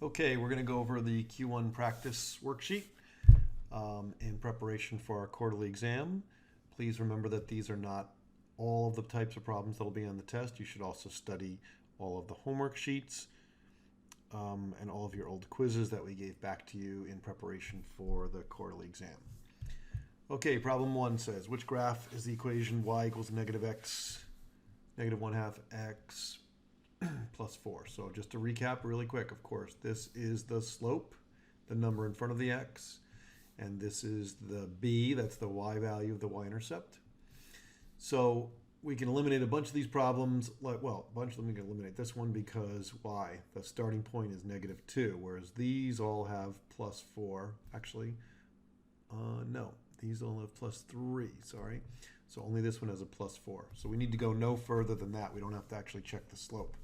Okay, we're going to go over the Q1 practice worksheet in preparation for our quarterly exam. Please remember that these are not all of the types of problems that will be on the test. You should also study all of the homework sheets and all of your old quizzes that we gave back to you in preparation for the quarterly exam. Okay, problem 1 says, which graph is the equation y equals negative x, negative 1/2 x plus 4. So just to recap really quick, of course, this is the slope, the number in front of the x, and this is the b, that's the y value of the y-intercept. So we can eliminate a bunch of these problems, well, a bunch of them we can eliminate this one because y, the starting point is negative 2, whereas these all have plus 4, actually, no, these all have plus 3, sorry. So only this one has a plus 4. So we need to go no further than that. We don't have to actually check the slope.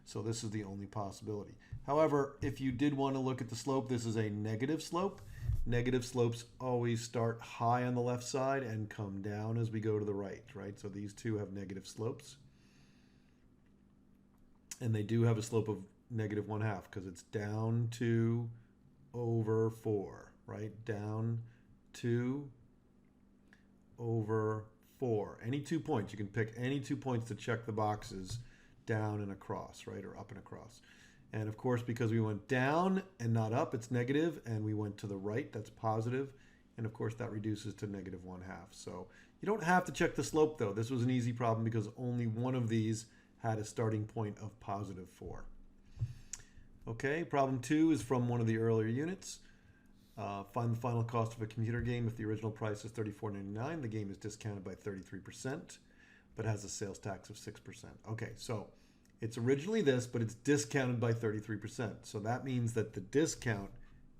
So this is the only possibility. However, if you did want to look at the slope, this is a negative slope. Negative slopes always start high on the left side and come down as we go to the right, right? So these two have negative slopes. And they do have a slope of negative 1/2 because it's down 2 over 4, right? Down 2 over 4. Any 2 points. You can pick any 2 points to check the boxes down and across, right? Or up and across. And of course, because we went down and not up, it's negative, and we went to the right, that's positive. And of course, that reduces to negative 1/2. So you don't have to check the slope, though. This was an easy problem because only one of these had a starting point of positive 4. Okay, problem 2 is from one of the earlier units. Find the final cost of a computer game if the original price is $34.99. The game is discounted by 33%, but has a sales tax of 6%. Okay, so it's originally this, but it's discounted by 33%. So that means that the discount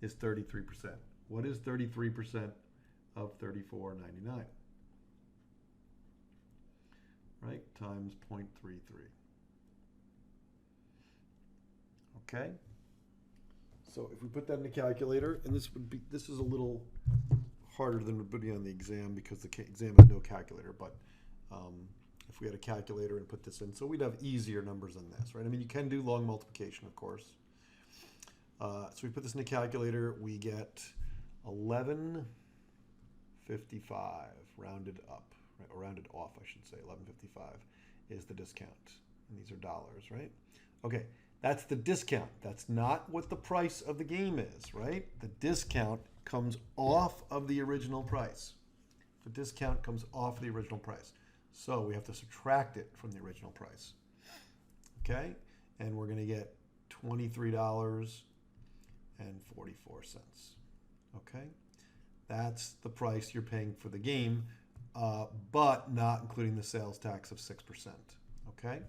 is 33%. What is 33% of $34.99? Right, times 0.33. Okay. So if we put that in the calculator, and this is a little harder than would be on the exam because the exam has no calculator, but if we had a calculator and put this in, so we'd have easier numbers than this, right? I mean, you can do long multiplication, of course. So we put this in the calculator, we get 1155 rounded up, right? Or rounded off, I should say. 1155 is the discount, and these are dollars, right? Okay. That's the discount. That's not what the price of the game is, right? The discount comes off of the original price. The discount comes off the original price. So we have to subtract it from the original price. Okay? And we're going to get $23.44. Okay? That's the price you're paying for the game, but not including the sales tax of 6%. Okay?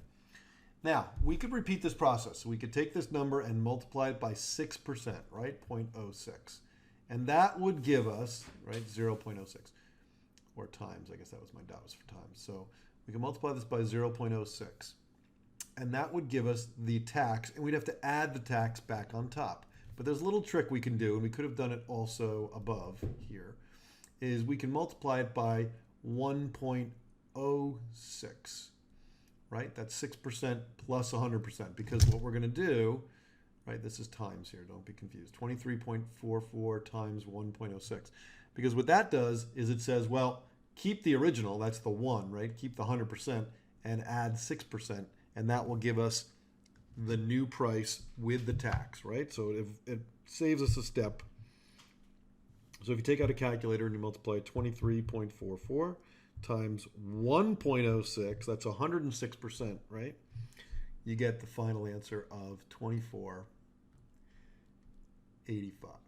Now, we could repeat this process. So we could take this number and multiply it by 6%, right? 0.06. And that would give us, right, 0.06. Or times, I guess that was my dot was for times. So we can multiply this by 0.06. And that would give us the tax, and we'd have to add the tax back on top. But there's a little trick we can do, and we could have done it also above here, is we can multiply it by 1.06. Right? That's 6% plus 100%, because what we're going to do, right, this is times here, don't be confused, 23.44 times 1.06. Because what that does is it says, well, keep the original, that's the 1, right? Keep the 100% and add 6%, and that will give us the new price with the tax, right? So it saves us a step. So if you take out a calculator and you multiply 23.44 times 1.06, that's 106%, right? You get the final answer of 24.85.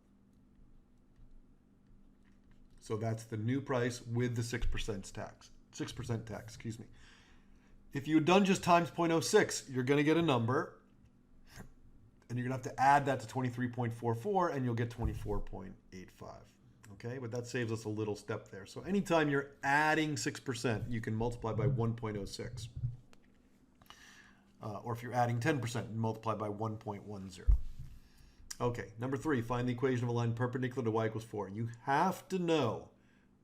So that's the new price with the 6% tax. 6% tax, excuse me. If you had done just times 0.06, you're going to get a number, and you're going to have to add that to 23.44, and you'll get 24.85. Okay, but that saves us a little step there. So anytime you're adding 6%, you can multiply by 1.06. Or if you're adding 10%, you multiply by 1.10. Okay, number 3, find the equation of a line perpendicular to y equals 4. You have to know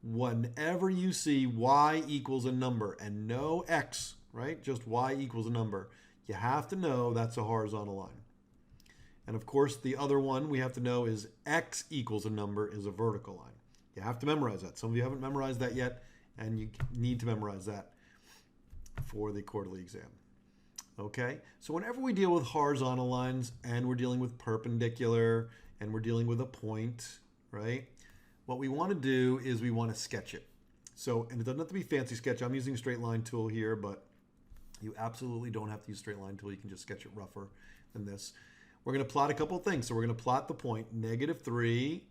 whenever you see y equals a number and no x, right, just y equals a number, you have to know that's a horizontal line. And of course, the other one we have to know is x equals a number is a vertical line. You have to memorize that. Some of you haven't memorized that yet, and you need to memorize that for the quarterly exam. Okay, so whenever we deal with horizontal lines and we're dealing with perpendicular and we're dealing with a point, right? What we want to do is we want to sketch it. So, and it doesn't have to be fancy sketch. I'm using a straight line tool here, but you absolutely don't have to use straight line tool. You can just sketch it rougher than this. We're going to plot a couple of things. So we're going to plot the point -3,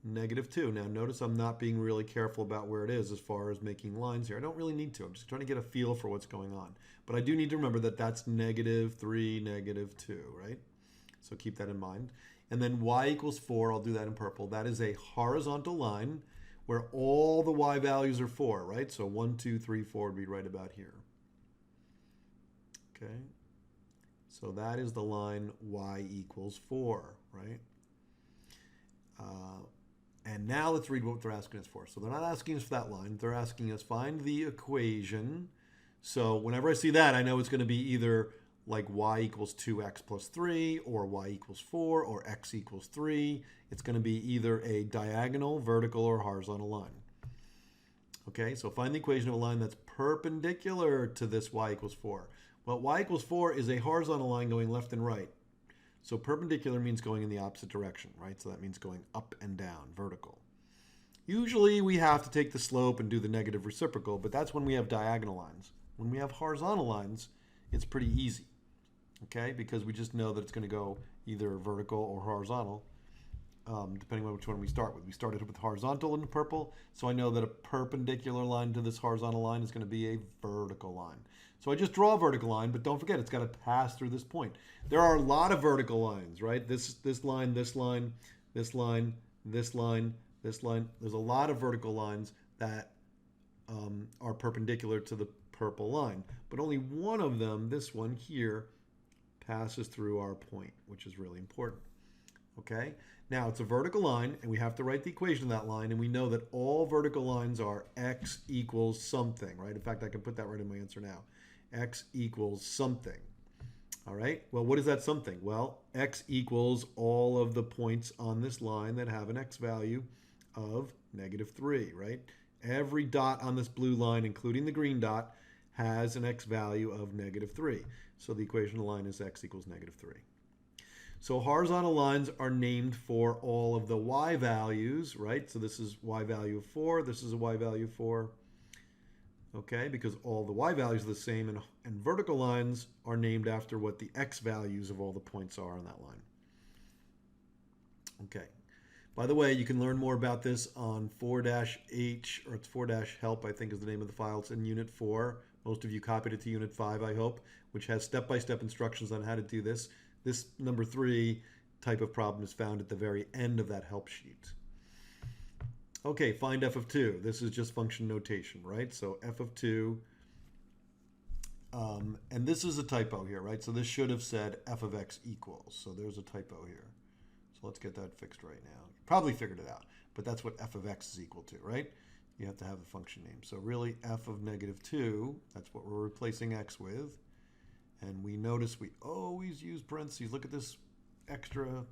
-2. Now notice I'm not being really careful about where it is as far as making lines here. I don't really need to. I'm just trying to get a feel for what's going on. But I do need to remember that that's -3, -2, right? So keep that in mind. And then y equals 4, I'll do that in purple. That is a horizontal line where all the y values are 4, right? So 1, 2, 3, 4 would be right about here. Okay. So that is the line y equals 4, right? And now let's read what they're asking us for. So they're not asking us for that line. They're asking us find the equation. So whenever I see that, I know it's going to be either like y equals 2x plus 3, or y equals 4, or x equals 3. It's going to be either a diagonal, vertical, or horizontal line. Okay, so find the equation of a line that's perpendicular to this y equals 4. Well, y equals 4 is a horizontal line going left and right. So perpendicular means going in the opposite direction, right? So that means going up and down, vertical. Usually we have to take the slope and do the negative reciprocal, but that's when we have diagonal lines. When we have horizontal lines, it's pretty easy, okay? Because we just know that it's going to go either vertical or horizontal, depending on which one we start with. We started with horizontal in purple, so I know that a perpendicular line to this horizontal line is going to be a vertical line. So I just draw a vertical line, but don't forget, it's got to pass through this point. There are a lot of vertical lines, right? This line, this line, this line, this line, this line. There's a lot of vertical lines that are perpendicular to the purple line, but only one of them, this one here, passes through our point, which is really important. Okay, now it's a vertical line, and we have to write the equation of that line, and we know that all vertical lines are x equals something, right? In fact, I can put that right in my answer now. X equals something. All right, well, what is that something? Well, x equals all of the points on this line that have an x value of -3, right? Every dot on this blue line, including the green dot, has an x value of -3. So the equation of the line is x equals -3. So horizontal lines are named for all of the y values, right? So this is y value of 4, this is a y value of 4. Okay, because all the y values are the same, and vertical lines are named after what the x values of all the points are on that line. Okay. By the way, you can learn more about this on 4-H, or it's 4-help, I think is the name of the file. It's in Unit 4. Most of you copied it to Unit 5, I hope, which has step-by-step instructions on how to do this. This number 3 type of problem is found at the very end of that help sheet. Okay, find f of 2. This is just function notation, right? So f of 2, and this is a typo here, right? So this should have said f of x equals. So there's a typo here. So let's get that fixed right now. You probably figured it out, but that's what f of x is equal to, right? You have to have the function name. So really f of -2, that's what we're replacing x with. And we notice we always use parentheses. Look at this extra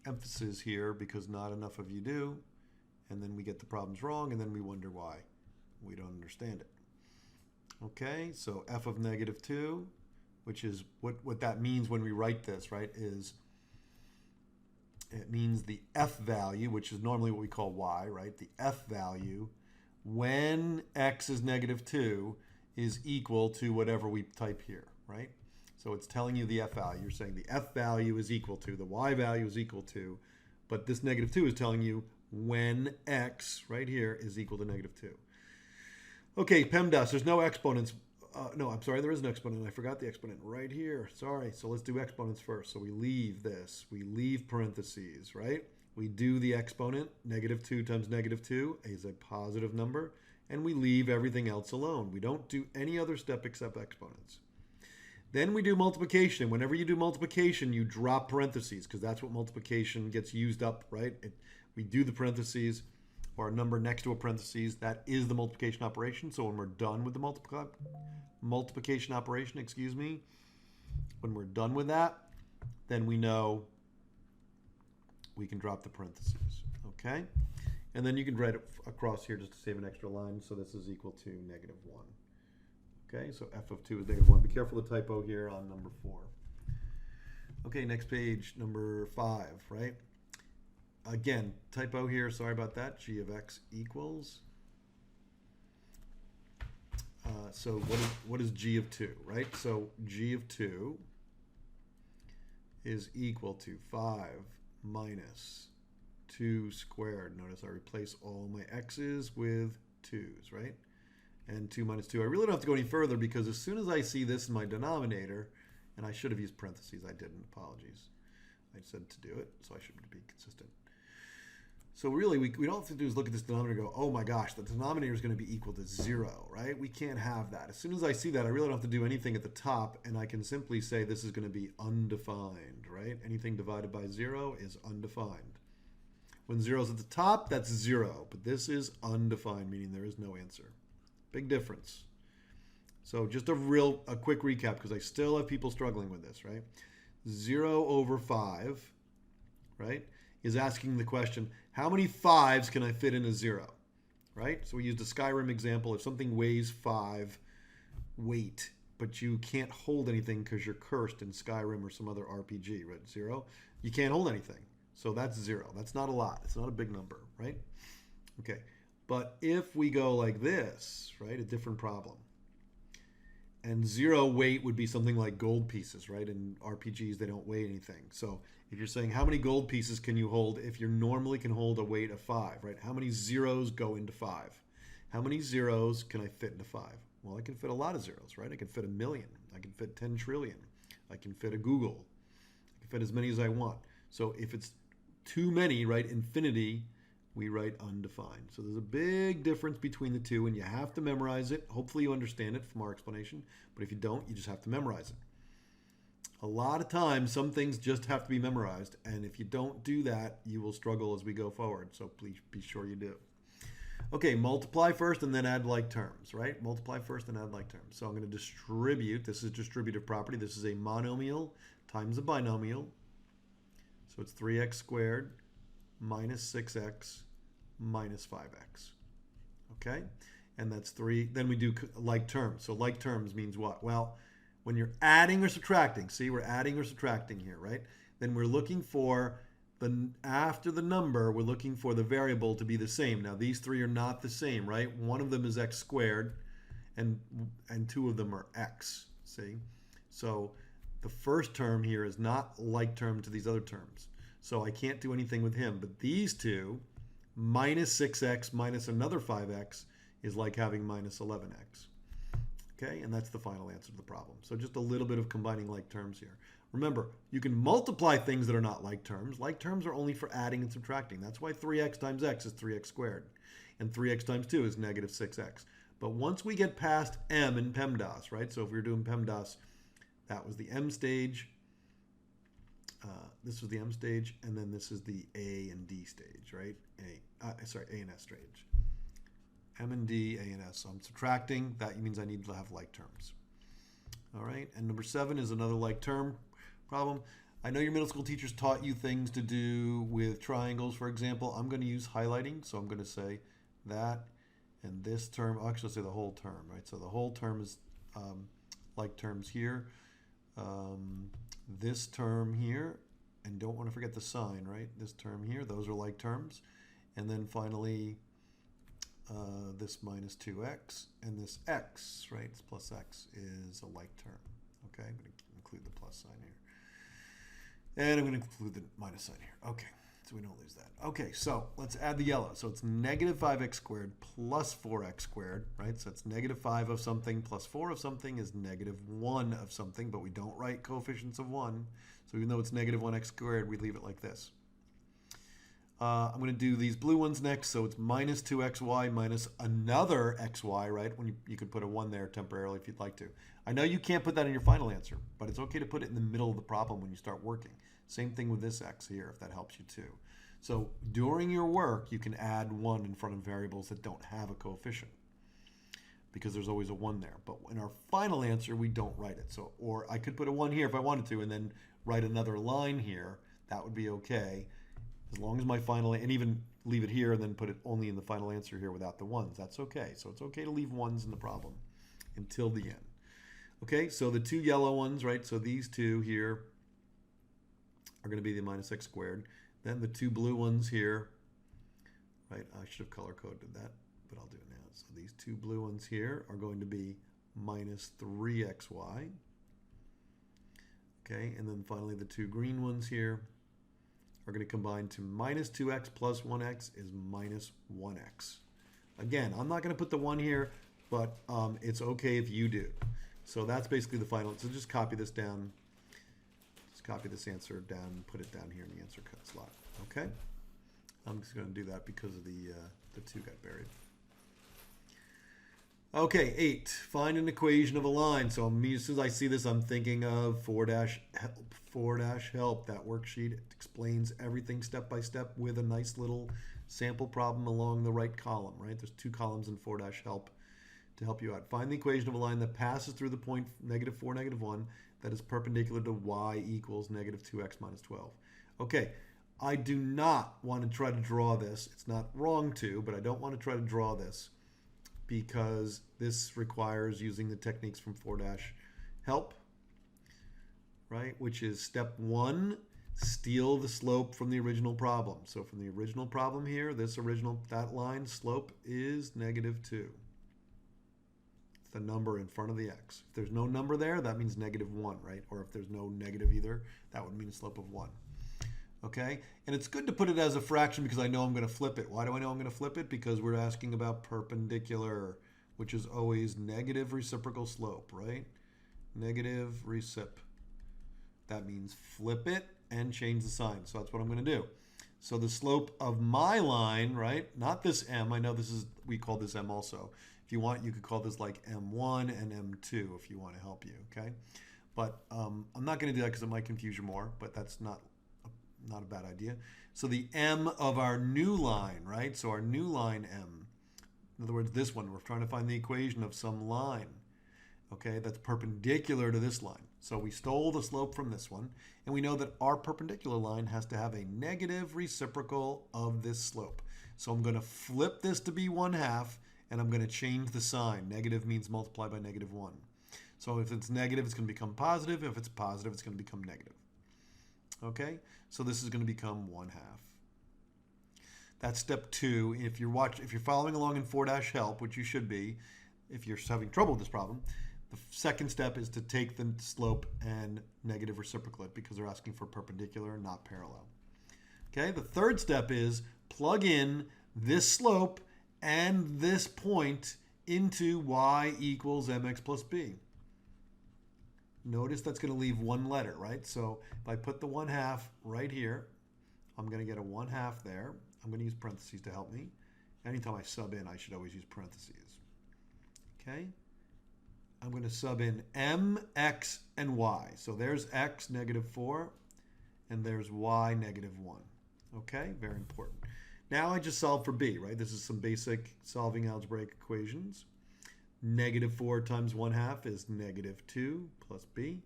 emphasis here because not enough of you do. And then we get the problems wrong, and then we wonder why. We don't understand it. Okay, so f of -2, which is what that means when we write this, right, is it means the f value, which is normally what we call y, right? The f value when x is -2 is equal to whatever we type here, right? So it's telling you the f value. You're saying the f value is equal to, the y value is equal to, but this -2 is telling you when x, right here, is equal to -2. Okay, PEMDAS, there's no exponents. No, I'm sorry, there is an exponent. I forgot the exponent right here. Sorry, so let's do exponents first. So we leave this. We leave parentheses, right? We do the exponent. -2 times -2 is a positive number. And we leave everything else alone. We don't do any other step except exponents. Then we do multiplication. Whenever you do multiplication, you drop parentheses because that's what multiplication gets used up, right? We do the parentheses or a number next to a parentheses. That is the multiplication operation. So when we're done with the multiplication operation, when we're done with that, then we know we can drop the parentheses, okay? And then you can write it across here just to save an extra line. So this is equal to negative 1. Okay, so f of 2 is negative 1. Be careful of the typo here on number 4. Okay, next page, number 5, right? Again, typo here, sorry about that. G of x equals. So what is g of 2, right? So g of 2 is equal to 5 minus 2 squared. Notice I replace all my x's with 2's, right? And 2 minus 2. I really don't have to go any further because as soon as I see this in my denominator, and I should have used parentheses, I didn't, apologies. I said to do it, so I should be consistent. So really, we don't have to do is look at this denominator and go, oh my gosh, the denominator is going to be equal to 0, right? We can't have that. As soon as I see that, I really don't have to do anything at the top, and I can simply say this is going to be undefined, right? Anything divided by 0 is undefined. When 0 is at the top, that's 0, but this is undefined, meaning there is no answer. Big difference. So just a quick recap, because I still have people struggling with this, right? 0 over 5, right, is asking the question, how many 5s can I fit in a 0, right? So we used a Skyrim example. If something weighs 5 weight, but you can't hold anything because you're cursed in Skyrim or some other RPG, right? 0, you can't hold anything. So that's 0. That's not a lot. It's not a big number, right? Okay. But if we go like this, right, a different problem. And 0 weight would be something like gold pieces, right? In RPGs, they don't weigh anything. So if you're saying how many gold pieces can you hold if you normally can hold a weight of 5, right? How many zeros go into 5? How many zeros can I fit into 5? Well, I can fit a lot of zeros, right? I can fit 1,000,000. I can fit 10 trillion. I can fit a Google. I can fit as many as I want. So if it's too many, right, infinity, we write undefined. So there's a big difference between the two, and you have to memorize it. Hopefully you understand it from our explanation, but if you don't, you just have to memorize it. A lot of times, some things just have to be memorized, and if you don't do that, you will struggle as we go forward, so please be sure you do. Okay, multiply first and then add like terms, right? Multiply first and add like terms. So I'm going to distribute. This is distributive property. This is a monomial times a binomial. So it's 3x squared minus 6x minus 5x. Okay? And that's 3. Then we do like terms. So like terms means what? Well, when you're adding or subtracting, see, we're adding or subtracting here, right? Then we're looking for after the number, we're looking for the variable to be the same. Now, these 3 are not the same, right? One of them is x squared, and 2 of them are x, see? So the first term here is not like term to these other terms. So I can't do anything with him. But these two, minus 6x minus another 5x, is like having minus 11x. Okay, and that's the final answer to the problem. So just a little bit of combining like terms here. Remember, you can multiply things that are not like terms. Like terms are only for adding and subtracting. That's why 3x times x is 3x squared. And 3x times 2 is negative 6x. But once we get past m in PEMDAS, right? So if we were doing PEMDAS, that was the m stage. This was the m stage, and then this is the a and d stage, right? A and s stage. M and D, A and S. So I'm subtracting. That means I need to have like terms. All right, and number 7 is another like term problem. I know your middle school teachers taught you things to do with triangles, for example. I'm going to use highlighting, so I'm going to say that and this term. I'll actually say the whole term, right? So the whole term is like terms here. This term here, and don't want to forget the sign, right? This term here, those are like terms. And then finally, this minus 2x, and this x, right, it's plus x, is a like term. Okay, I'm going to include the plus sign here. And I'm going to include the minus sign here. Okay, so we don't lose that. Okay, so let's add the yellow. So it's negative 5x squared plus 4x squared, right? So it's negative 5 of something plus 4 of something is negative 1 of something, but we don't write coefficients of 1. So even though it's negative 1x squared, we leave it like this. I'm going to do these blue ones next. So it's minus 2xy minus another xy, right? When you could put a 1 there temporarily if you'd like to. I know you can't put that in your final answer, but it's okay to put it in the middle of the problem when you start working. Same thing with this x here, if that helps you too. So during your work, you can add 1 in front of variables that don't have a coefficient because there's always a 1 there. But in our final answer, we don't write it. So, or I could put a 1 here if I wanted to and then write another line here. That would be okay, As long as my final, and even leave it here and then put it only in the final answer here without the ones. That's okay. So it's okay to leave ones in the problem until the end. Okay, so the two yellow ones, right? So these two here are going to be the minus x squared. Then the two blue ones here, right? I should have color coded that, but I'll do it now. So these two blue ones here are going to be minus 3xy. Okay, and then finally the two green ones here are going to combine to minus 2x plus 1x is minus 1x. Again, I'm not going to put the 1 here, but it's okay if you do. So that's basically the final. So just copy this down. Just copy this answer down and put it down here in the answer cut slot. Okay? I'm just going to do that because of the 2 got buried. Okay, 8. Find an equation of a line. So as soon as I see this, I'm thinking of 4-help. 4-help, that worksheet. It explains everything step by step with a nice little sample problem along the right column, right? There's 2 columns in 4-help to help you out. Find the equation of a line that passes through the point -4, -1 that is perpendicular to y equals -2x minus 12. Okay, I do not want to try to draw this. It's not wrong to, but I don't want to try to draw this because this requires using the techniques from 4-help, right? Which is step 1, steal the slope from the original problem. So from the original problem here, that line slope is -2. It's the number in front of the x. If there's no number there, that means -1, right? Or if there's no negative either, that would mean a slope of 1. Okay, and it's good to put it as a fraction because I know I'm going to flip it. Why do I know I'm going to flip it? Because we're asking about perpendicular, which is always negative reciprocal slope, right? Negative recip. That means flip it and change the sign. So that's what I'm going to do. So the slope of my line, right? Not this m. I know this is, we call this m also. If you want, you could call this like m1 and m2 if you want to help you, okay? But I'm not going to do that because it might confuse you more, but that's not a bad idea. So the m of our new line, right? So our new line m, in other words, this one, we're trying to find the equation of some line, okay, that's perpendicular to this line. So we stole the slope from this one, and we know that our perpendicular line has to have a negative reciprocal of this slope. So I'm going to flip this to be 1/2, and I'm going to change the sign. Negative means multiply by -1. So if it's negative, it's going to become positive. If it's positive, it's going to become negative. Okay, so this is going to become 1/2. That's step 2. If you're following along in 4-help, which you should be, if you're having trouble with this problem, the second step is to take the slope and negative reciprocal it because they're asking for perpendicular, not parallel. Okay, the third step is plug in this slope and this point into y equals mx plus b. Notice that's going to leave one letter, right? So if I put the 1/2 right here, I'm going to get a 1/2 there. I'm going to use parentheses to help me. Anytime I sub in, I should always use parentheses. Okay? I'm going to sub in m, x, and y. So there's x, -4, and there's y, -1. Okay? Very important. Now I just solve for b, right? This is some basic solving algebraic equations. -4 times 1/2 is -2 plus b.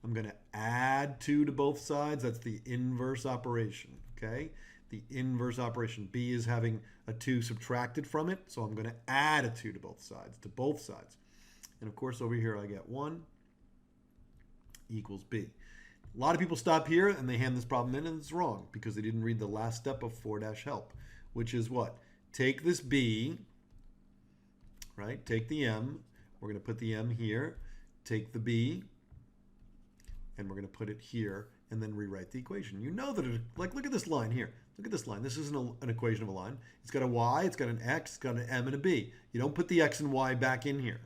I'm going to add 2 to both sides. That's the inverse operation, okay? The inverse operation. B is having a 2 subtracted from it, so I'm going to add a 2 to both sides. And of course over here I get 1 equals b. A lot of people stop here and they hand this problem in and it's wrong because they didn't read the last step of 4-help, which is what? Take this b, right? Take the m. We're going to put the m here. Take the b, and we're going to put it here, and then rewrite the equation. You know that look at this line here. Look at this line. This isn't an equation of a line. It's got a y, it's got an x, it's got an m, and a b. You don't put the x and y back in here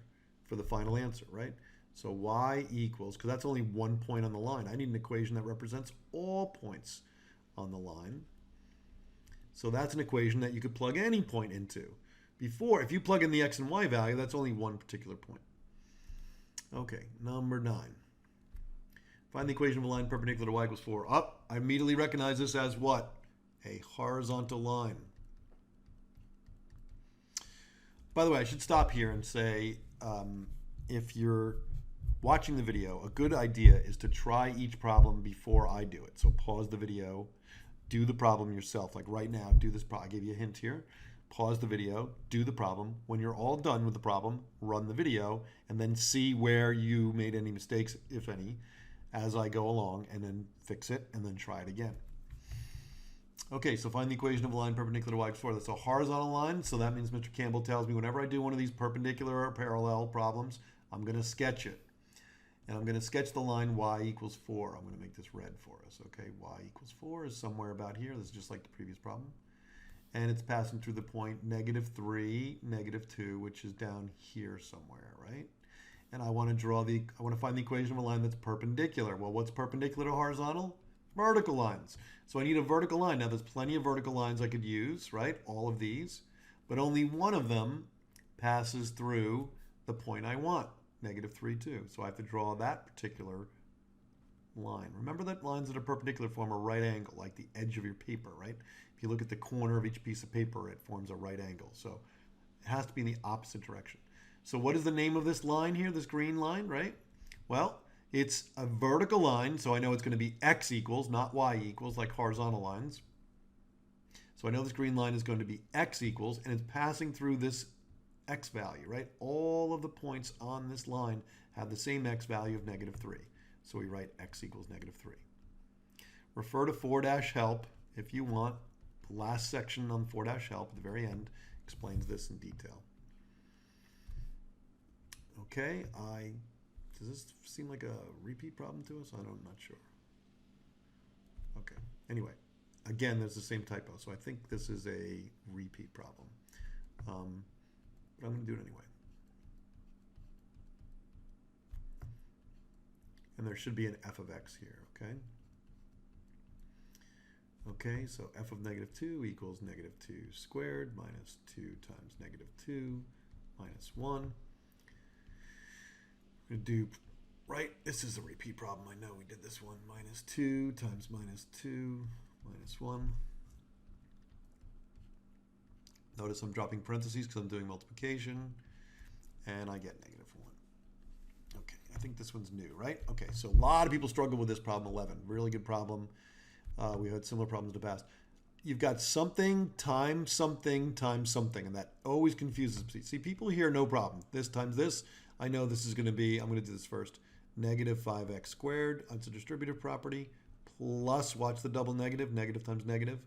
for the final answer, right? So y equals, because that's only one point on the line. I need an equation that represents all points on the line. So that's an equation that you could plug any point into. Before, if you plug in the x and y value, that's only one particular point. Okay, number 9. Find the equation of a line perpendicular to y equals 4. I immediately recognize this as what? A horizontal line. By the way, I should stop here and say, if you're watching the video, a good idea is to try each problem before I do it. So pause the video, do the problem yourself. Like right now, do this problem. I gave you a hint here. Pause the video, do the problem. When you're all done with the problem, run the video, and then see where you made any mistakes, if any, as I go along, and then fix it, and then try it again. Okay, so find the equation of a line perpendicular to y equals 4. That's a horizontal line, so that means Mr. Campbell tells me whenever I do one of these perpendicular or parallel problems, I'm going to sketch it. And I'm going to sketch the line y equals 4. I'm going to make this red for us. Okay, y equals 4 is somewhere about here. This is just like the previous problem. And it's passing through the point -3, -2, which is down here somewhere, right? And I want to find the equation of a line that's perpendicular. Well, what's perpendicular to horizontal? Vertical lines. So I need a vertical line. Now there's plenty of vertical lines I could use, right? All of these. But only one of them passes through the point I want, -3, 2. So I have to draw that particular line. Remember that lines that are perpendicular form a right angle, like the edge of your paper, right? If you look at the corner of each piece of paper, it forms a right angle. So it has to be in the opposite direction. So what is the name of this line here, this green line, right? Well, it's a vertical line, so I know it's going to be x equals, not y equals, like horizontal lines. So I know this green line is going to be x equals, and it's passing through this x value, right? All of the points on this line have the same x value of -3. So we write x equals -3. Refer to 4-help if you want. The last section on 4-help at the very end explains this in detail. Okay, does this seem like a repeat problem to us? I'm not sure. Okay, anyway, again, there's the same typo, so I think this is a repeat problem. But I'm going to do it anyway. And there should be an f of x here, okay? Okay, so f of -2 equals -2 squared minus 2 times -2 minus 1. We're going to do, right, this is a repeat problem. I know we did this one. -2 times -2 minus 1. Notice I'm dropping parentheses because I'm doing multiplication. And I get -1. Okay, I think this one's new, right? Okay, so a lot of people struggle with this problem 11. Really good problem. We had similar problems in the past. You've got something times something times something, and that always confuses me. See, people here, no problem. This times this, I know this is going to be, I'm going to do this first, -5x squared. It's a distributive property, plus, watch the double negative, negative times negative,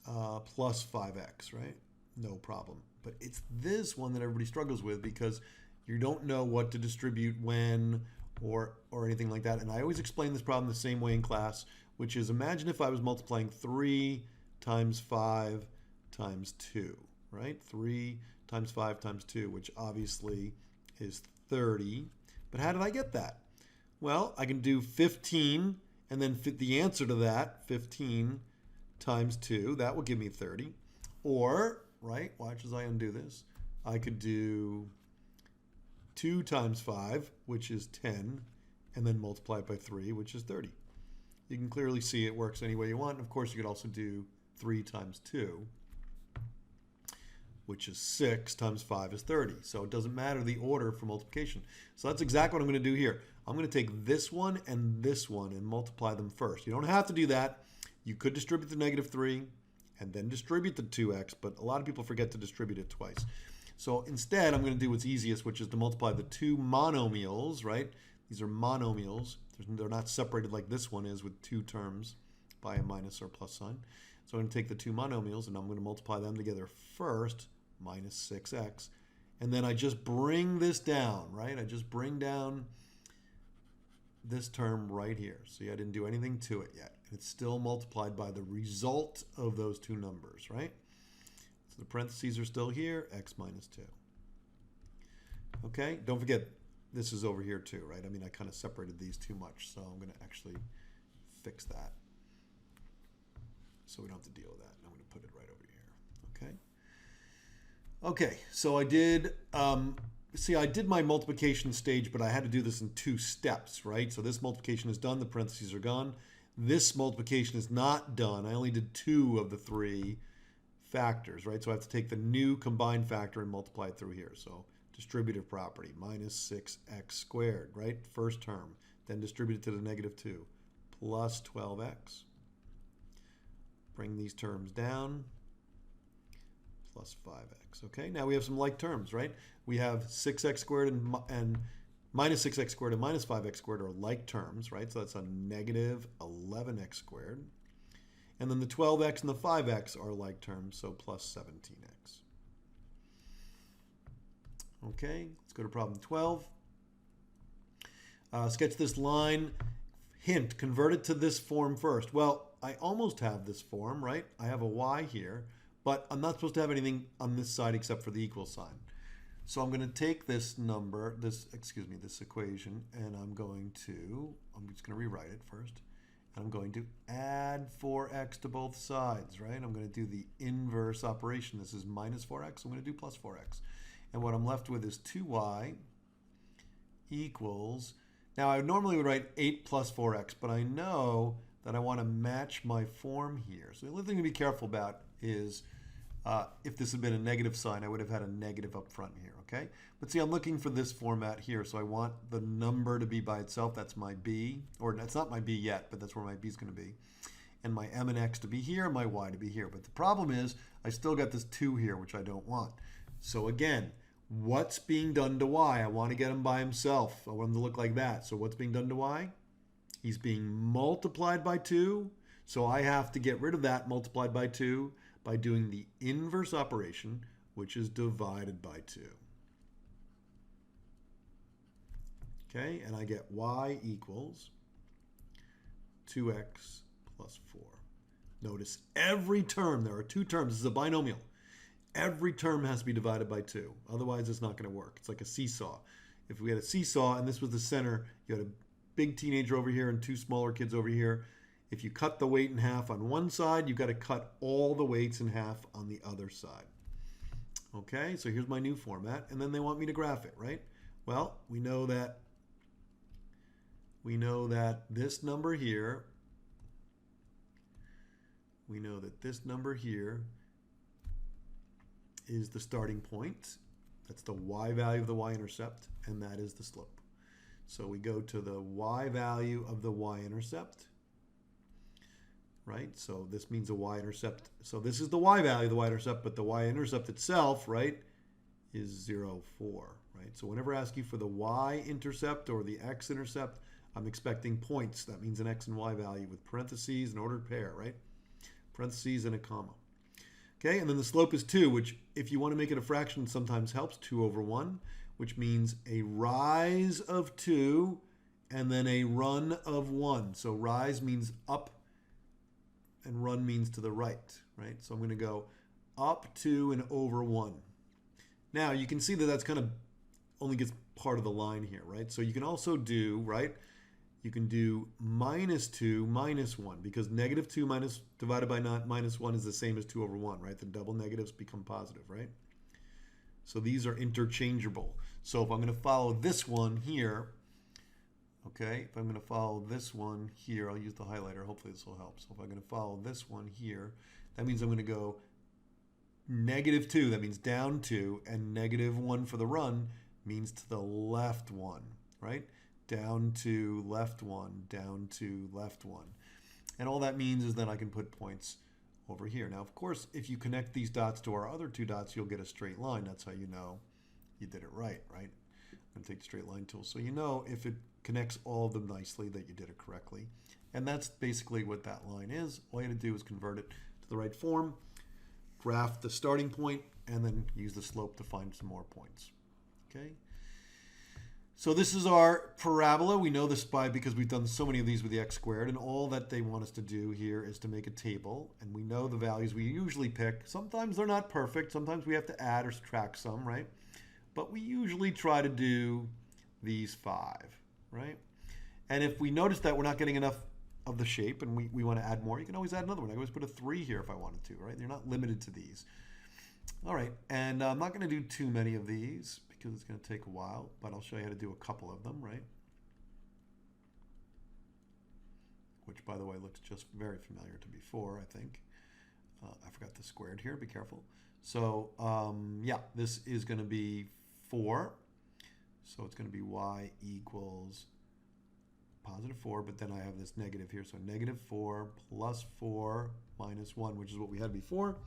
plus 5x, right? No problem. But it's this one that everybody struggles with because you don't know what to distribute when or anything like that. And I always explain this problem the same way in class, which is imagine if I was multiplying 3 times 5 times 2, right? 3 times 5 times 2, which obviously is 30. But how did I get that? Well, I can do 15 and then fit the answer to that, 15 times 2. That will give me 30. Or, right, watch as I undo this, I could do 2 times 5, which is 10, and then multiply it by 3, which is 30. You can clearly see it works any way you want. And of course, you could also do 3 times 2, which is 6 times 5 is 30. So it doesn't matter the order for multiplication. So that's exactly what I'm going to do here. I'm going to take this one and multiply them first. You don't have to do that. You could distribute the -3 and then distribute the 2x, but a lot of people forget to distribute it twice. So instead, I'm going to do what's easiest, which is to multiply the two monomials, right? These are monomials. They're not separated like this one is with two terms by a minus or plus sign. So I'm going to take the two monomials and I'm going to multiply them together first, minus 6x. And then I just bring this down, right? I just bring down this term right here. See, I didn't do anything to it yet. It's still multiplied by the result of those two numbers, right? So the parentheses are still here, x minus 2. Okay, don't forget, this is over here too, right? I mean, I kind of separated these too much, so I'm going to actually fix that so we don't have to deal with that. I'm going to put it right over here, okay? Okay, so I did, I did my multiplication stage, but I had to do this in 2 steps, right? So this multiplication is done, the parentheses are gone. This multiplication is not done. I only did 2 of the 3 factors, right? So I have to take the new combined factor and multiply it through here. So distributive property, minus 6x squared, right? First term. Then distribute it to the -2, plus 12x. Bring these terms down. Plus 5x. Okay, now we have some like terms, right? We have 6x squared and minus 6x squared and minus 5x squared are like terms, right? So that's a negative 11x squared. And then the 12x and the 5x are like terms, so plus 17x. Okay, let's go to problem 12. Sketch this line. Hint, convert it to this form first. Well, I almost have this form, right? I have a y here, but I'm not supposed to have anything on this side except for the equal sign. So I'm going to take this number, this equation, and I'm just going to rewrite it first. And I'm going to add 4x to both sides, right? I'm going to do the inverse operation. This is minus 4x. I'm going to do plus 4x. And what I'm left with is 2y equals, now I normally would write 8 plus 4x, but I know that I want to match my form here. So the only thing to be careful about is if this had been a negative sign, I would have had a negative up front here, okay? But see, I'm looking for this format here, so I want the number to be by itself. That's my b, or that's not my b yet, but that's where my b is going to be. And my m and x to be here, and my y to be here. But the problem is, I still got this 2 here, which I don't want. So again, what's being done to y? I want to get him by himself. I want him to look like that. So what's being done to y? He's being multiplied by 2. So I have to get rid of that multiplied by 2 by doing the inverse operation, which is divided by 2. Okay, and I get y equals 2x plus 4. Notice every term, there are 2 terms. This is a binomial. Every term has to be divided by 2. Otherwise, it's not going to work. It's like a seesaw. If we had a seesaw and this was the center, you had a big teenager over here and 2 smaller kids over here. If you cut the weight in half on one side, you've got to cut all the weights in half on the other side. Okay, so here's my new format. And then they want me to graph it, right? Well, we know that this number here, is the starting point. That's the y value of the y-intercept, and that is the slope. So we go to the y value of the y-intercept, right? So this means a y-intercept. So this is the y value of the y-intercept, but the y-intercept itself, right, is 0, 4, right? So whenever I ask you for the y-intercept or the x-intercept, I'm expecting points. That means an x and y value with parentheses, an ordered pair, right? Parentheses and a comma. Okay, and then the slope is 2, which if you want to make it a fraction sometimes helps, 2 over 1, which means a rise of 2 and then a run of 1. So rise means up and run means to the right, right? So I'm going to go up 2 and over 1. Now you can see that that's kind of only gets part of the line here, right? So you can also do, right? You can do minus 2 minus 1 because negative 2 divided by minus 1 is the same as 2 over 1, right? The double negatives become positive, right? So these are interchangeable. So if I'm going to follow this one here, okay, if I'm going to follow this one here, I'll use the highlighter. Hopefully this will help. So if I'm going to follow this one here, that means I'm going to go negative 2, that means down 2, and negative 1 for the run means to the left 1, right? Down 2, left 1, down 2, left 1. And all that means is that I can put points over here. Now, of course, if you connect these dots to our other 2 dots, you'll get a straight line. That's how you know you did it right? I'm going to take the straight line tool. So you know if it connects all of them nicely that you did it correctly. And that's basically what that line is. All you have to do is convert it to the right form, graph the starting point, and then use the slope to find some more points. Okay? So this is our parabola. We know this because we've done so many of these with the x squared, and all that they want us to do here is to make a table, and we know the values we usually pick. Sometimes they're not perfect. Sometimes we have to add or subtract some, right? But we usually try to do these 5, right? And if we notice that we're not getting enough of the shape and we want to add more, you can always add another one. I can always put a 3 here if I wanted to, right? You're not limited to these. All right, and I'm not going to do too many of these because it's going to take a while, but I'll show you how to do a couple of them, right? Which, by the way, looks just very familiar to before, I think. I forgot the squared here, be careful. So, yeah, this is going to be 4. So it's going to be y equals positive 4, but then I have this negative here. So negative 4 plus 4 minus 1, which is what we had before.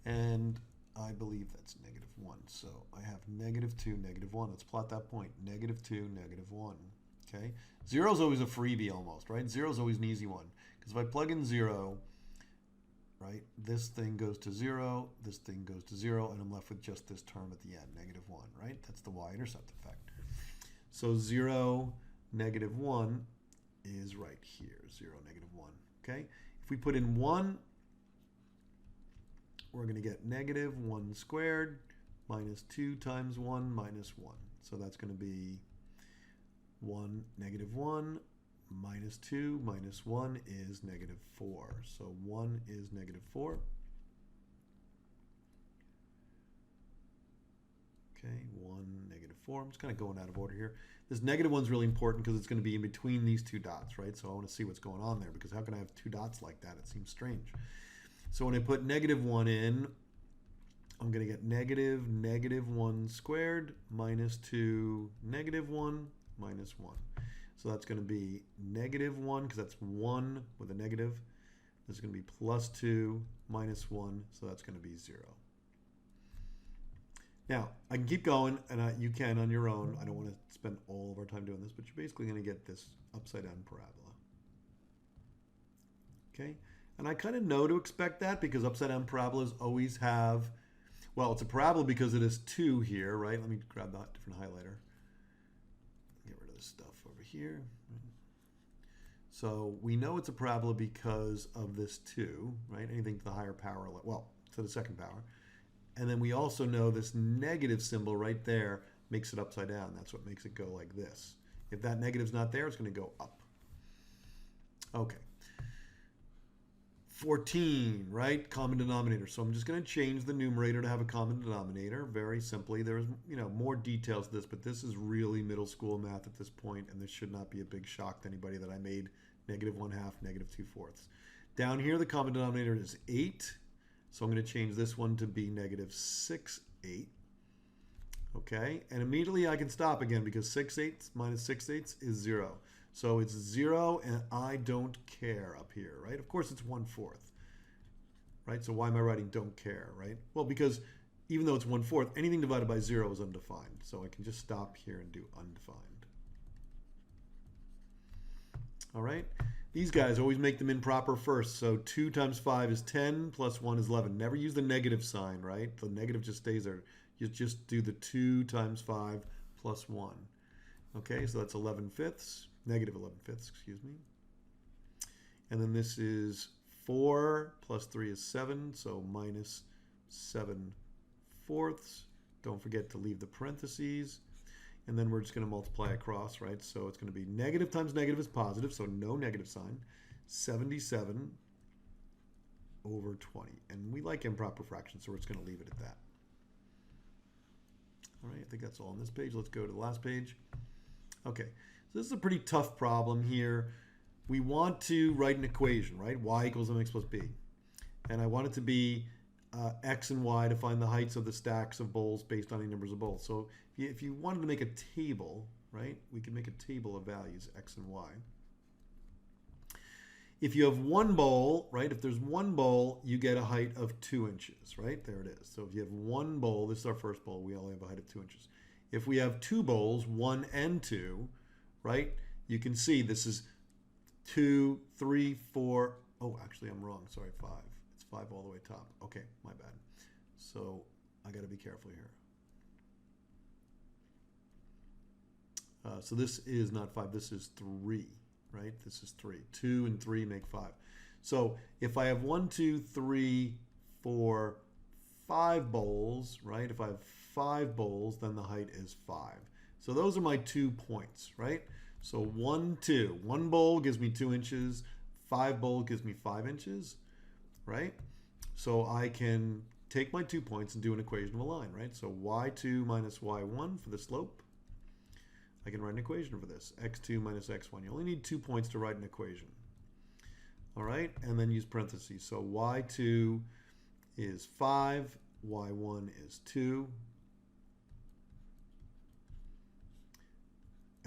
And I believe that's negative 1. So I have negative 2, negative 1. Let's plot that point. Negative 2, negative 1. Okay? 0 is always a freebie almost, right? 0 is always an easy one. Because if I plug in 0, right, this thing goes to 0, this thing goes to 0, and I'm left with just this term at the end, negative 1, right? That's the y-intercept effect. So 0, negative 1 is right here, 0, negative 1, okay? If we put in 1, we're going to get negative 1 squared minus 2 times 1 minus 1. So that's going to be 1, negative 1, minus 2 minus 1 is negative 4. So 1 is negative 4. Okay, 1, negative 4. I'm just kind of going out of order here. This negative 1 is really important because it's going to be in between these two dots, right? So I want to see what's going on there because how can I have two dots like that? It seems strange. So when I put negative 1 in, I'm going to get negative 1 squared minus 2, negative 1 minus 1. So that's going to be negative 1, because that's 1 with a negative. This is going to be plus 2 minus 1, so that's going to be 0. Now, I can keep going, and you can on your own. I don't want to spend all of our time doing this, but you're basically going to get this upside-down parabola. Okay? And I kind of know to expect that because upside-down parabolas always have, well, it's a parabola because it is 2 here, right? Let me grab that different highlighter. Get rid of this stuff over here. So we know it's a parabola because of this 2, right? Anything to the higher power, well, to the second power. And then we also know this negative symbol right there makes it upside down. That's what makes it go like this. If that negative's not there, it's going to go up. Okay. 14, right? Common denominator. So I'm just going to change the numerator to have a common denominator. Very simply. There's, more details to this, but this is really middle school math at this point, and this should not be a big shock to anybody that I made negative 1/2, negative 2/4. Down here, the common denominator is 8. So I'm going to change this one to be negative 6/8. Okay, and immediately I can stop again because 6/8 minus 6/8 is 0. So it's 0 and I don't care up here, right? Of course it's 1/4, right? So why am I writing don't care, right? Well, because even though it's 1/4, anything divided by 0 is undefined. So I can just stop here and do undefined. All right, these guys always make them improper first. So 2 times 5 is 10, plus 1 is 11. Never use the negative sign, right? The negative just stays there. You just do the 2 times 5 plus 1. Okay, so that's 11/5, negative 11/5, excuse me. And then this is 4 plus 3 is 7, so minus 7/4. Don't forget to leave the parentheses. And then we're just going to multiply across, right? So it's going to be negative times negative is positive, so no negative sign. 77 over 20. And we like improper fractions, so we're just going to leave it at that. All right, I think that's all on this page. Let's go to the last page. Okay, so this is a pretty tough problem here. We want to write an equation, right? Y equals mx plus b. And I want it to be x and y to find the heights of the stacks of bowls based on any numbers of bowls. So if you wanted to make a table, right, we could make a table of values, x and y. If you have one bowl, right, if there's one bowl, you get a height of 2 inches, right? There it is. So if you have one bowl, this is our first bowl, we only have a height of 2 inches. If we have two bowls, 1 and 2, right, you can see this is 2, 3, 4. Oh, actually, I'm wrong. Sorry, 5. It's 5 all the way top. Okay, my bad. So I got to be careful here. So this is not 5. This is 3, right? This is 3. 2 and 3 make 5. So if I have 1, 2, 3, 4, 5 bowls, right? If I have 5 bowls, then the height is 5. So those are my 2 points, right? So 1, 2. 1 bowl gives me 2 inches. 5 bowl gives me 5 inches, right? So I can take my 2 points and do an equation of a line, right? So y2 minus y1 for the slope. I can write an equation for this. x2 minus x1. You only need 2 points to write an equation. All right, and then use parentheses. So y2 is 5, y1 is 2.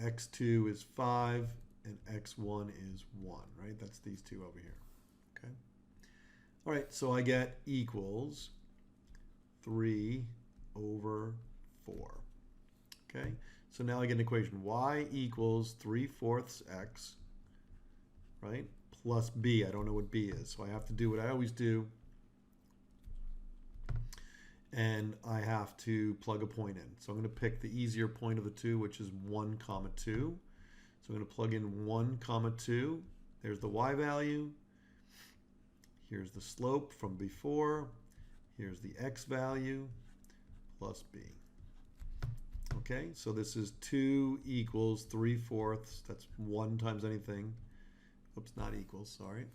x2 is 5, and x1 is 1, right? That's these two over here, okay? All right, so I get equals 3 over 4, okay? So now I get an equation, y equals 3/4 x, right, plus b. I don't know what b is, so I have to do what I always do, and I have to plug a point in. So I'm going to pick the easier point of the two, which is 1, 2. So I'm going to plug in 1, 2. There's the y value. Here's the slope from before. Here's the x value plus b. Okay, so this is 2 equals 3/4. That's 1 times anything. Oops, not equals, sorry.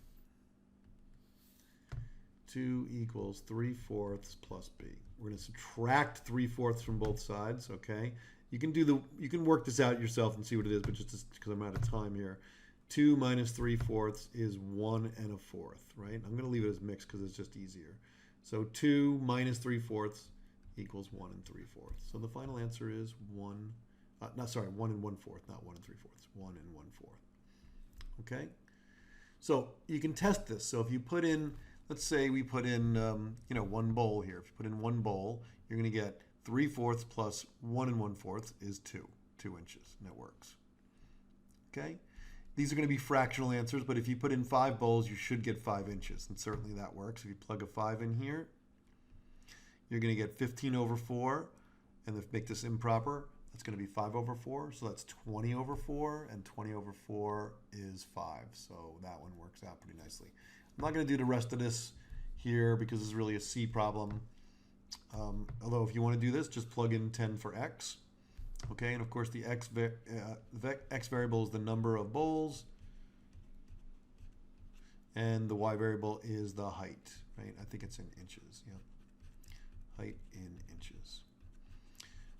2 equals 3/4 plus b. We're going to subtract 3/4 from both sides, okay? You can work this out yourself and see what it is, but just because I'm out of time here. 2 minus 3/4 is 1 1/4, right? I'm going to leave it as mixed because it's just easier. So 2 minus 3/4 equals 1 3/4. So the final answer is 1 1 1/4, not 1 3/4. 1 1/4. Okay? So you can test this. So if you put in, let's say we put in, one bowl here. If you put in one bowl, you're going to get 3/4 plus 1 1/4 is 2 inches, and that works. Okay? These are going to be fractional answers, but if you put in 5 bowls, you should get 5 inches, and certainly that works. If you plug a 5 in here, you're going to get 15 over 4, and if make this improper, that's going to be 5 over 4, so that's 20 over 4, and 20 over 4 is 5, so that one works out pretty nicely. I'm not going to do the rest of this here because this is really a C problem, although if you want to do this, just plug in 10 for x. Okay, and of course the x variable is the number of bowls, and the y variable is the height, right? I think it's in inches, yeah. Height in inches.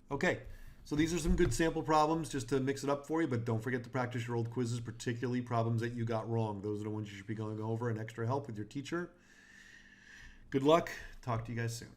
Okay, so these are some good sample problems just to mix it up for you, but don't forget to practice your old quizzes, particularly problems that you got wrong. Those are the ones you should be going over and extra help with your teacher. Good luck. Talk to you guys soon.